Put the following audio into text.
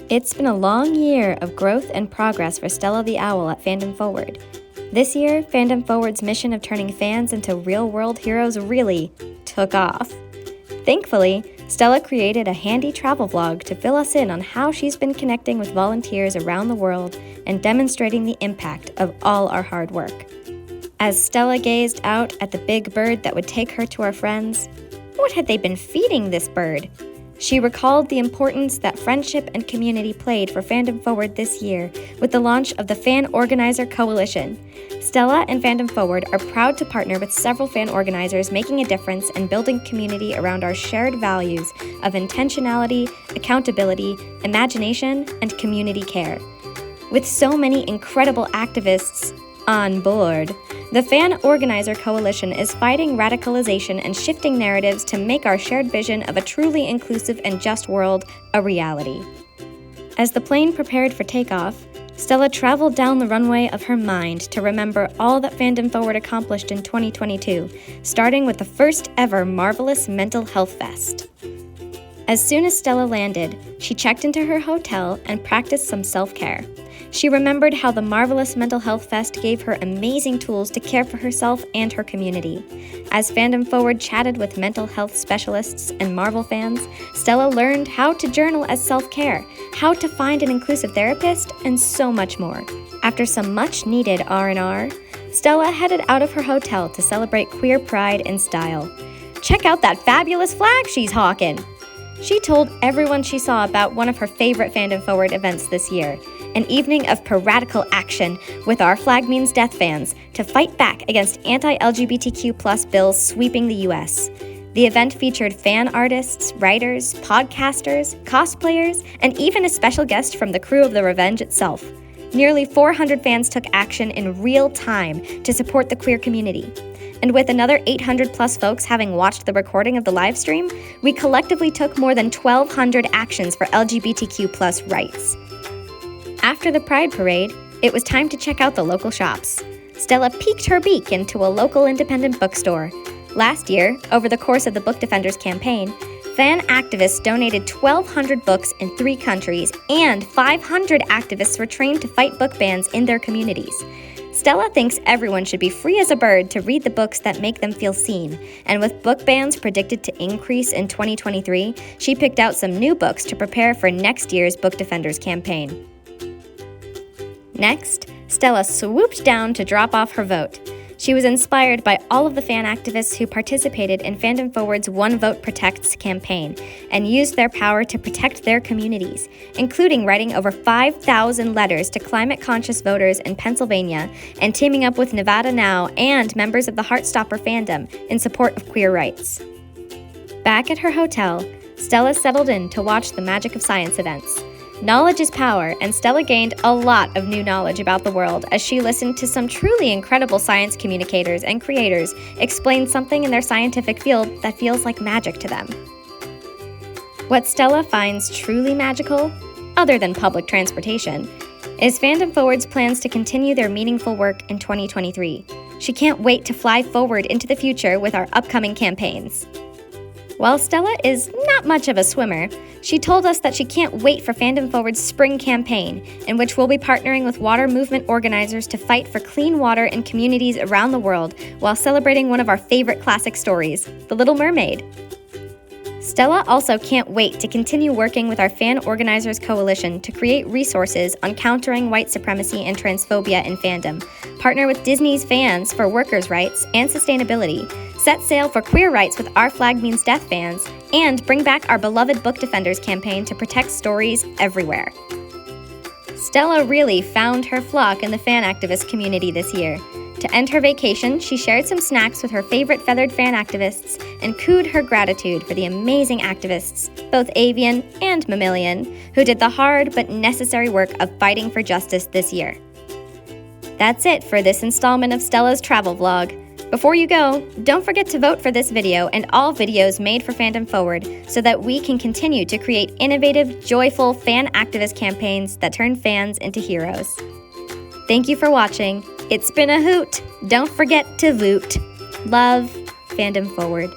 It's been a long year of growth and progress for Stella the Owl at Fandom Forward. This year, Fandom Forward's mission of turning fans into real-world heroes really took off. Thankfully, Stella created a handy travel vlog to fill us in on how she's been connecting with volunteers around the world and demonstrating the impact of all our hard work. As Stella gazed out at the big bird that would take her to our friends, what had they been feeding this bird? She recalled the importance that friendship and community played for Fandom Forward this year with the launch of the Fan Organizer Coalition. Stella and Fandom Forward are proud to partner with several fan organizers making a difference and building community around our shared values of intentionality, accountability, imagination, and community care. With so many incredible activists on board, the Fan Organizer Coalition is fighting radicalization and shifting narratives to make our shared vision of a truly inclusive and just world a reality. As the plane prepared for takeoff, Stella traveled down the runway of her mind to remember all that Fandom Forward accomplished in 2022, starting with the first ever Marvelous Mental Health Fest. As soon as Stella landed, she checked into her hotel and practiced some self-care. She remembered how the Marvelous Mental Health Fest gave her amazing tools to care for herself and her community. As Fandom Forward chatted with mental health specialists and Marvel fans, Stella learned how to journal as self-care, how to find an inclusive therapist, and so much more. After some much-needed R&R, Stella headed out of her hotel to celebrate queer pride in style. "Check out that fabulous flag she's hawking!" She told everyone she saw about one of her favorite Fandom Forward events this year, an evening of piratical action with our Flag Means Death fans to fight back against anti-LGBTQ+ bills sweeping the U.S. The event featured fan artists, writers, podcasters, cosplayers, and even a special guest from the crew of the Revenge itself. Nearly 400 fans took action in real time to support the queer community. And with another 800+ folks having watched the recording of the live stream, we collectively took more than 1,200 actions for LGBTQ+ rights. After the Pride Parade, it was time to check out the local shops. Stella peeked her beak into a local independent bookstore. Last year, over the course of the Book Defenders campaign, fan activists donated 1,200 books in 3 countries, and 500 activists were trained to fight book bans in their communities. Stella thinks everyone should be free as a bird to read the books that make them feel seen, and with book bans predicted to increase in 2023, she picked out some new books to prepare for next year's Book Defenders campaign. Next, Stella swooped down to drop off her vote. She was inspired by all of the fan activists who participated in Fandom Forward's One Vote Protects campaign and used their power to protect their communities, including writing over 5,000 letters to climate-conscious voters in Pennsylvania and teaming up with Nevada Now and members of the Heartstopper fandom in support of queer rights. Back at her hotel, Stella settled in to watch the Magic of Science events. Knowledge is power, and Stella gained a lot of new knowledge about the world as she listened to some truly incredible science communicators and creators explain something in their scientific field that feels like magic to them. What Stella finds truly magical, other than public transportation, is Fandom Forward's plans to continue their meaningful work in 2023. She can't wait to fly forward into the future with our upcoming campaigns. While Stella is not much of a swimmer, she told us that she can't wait for Fandom Forward's spring campaign, in which we'll be partnering with water movement organizers to fight for clean water in communities around the world while celebrating one of our favorite classic stories, The Little Mermaid. Stella also can't wait to continue working with our Fan Organizers Coalition to create resources on countering white supremacy and transphobia in fandom, partner with Disney's fans for workers' rights and sustainability, set sail for queer rights with Our Flag Means Death fans, and bring back our beloved Book Defenders campaign to protect stories everywhere. Stella really found her flock in the fan activist community this year. To end her vacation, she shared some snacks with her favorite feathered fan activists and cooed her gratitude for the amazing activists, both avian and mammalian, who did the hard but necessary work of fighting for justice this year. That's it for this installment of Stella's travel vlog. Before you go, don't forget to vote for this video and all videos made for Fandom Forward so that we can continue to create innovative, joyful fan activist campaigns that turn fans into heroes. Thank you for watching. It's been a hoot. Don't forget to voot. Love, Fandom Forward.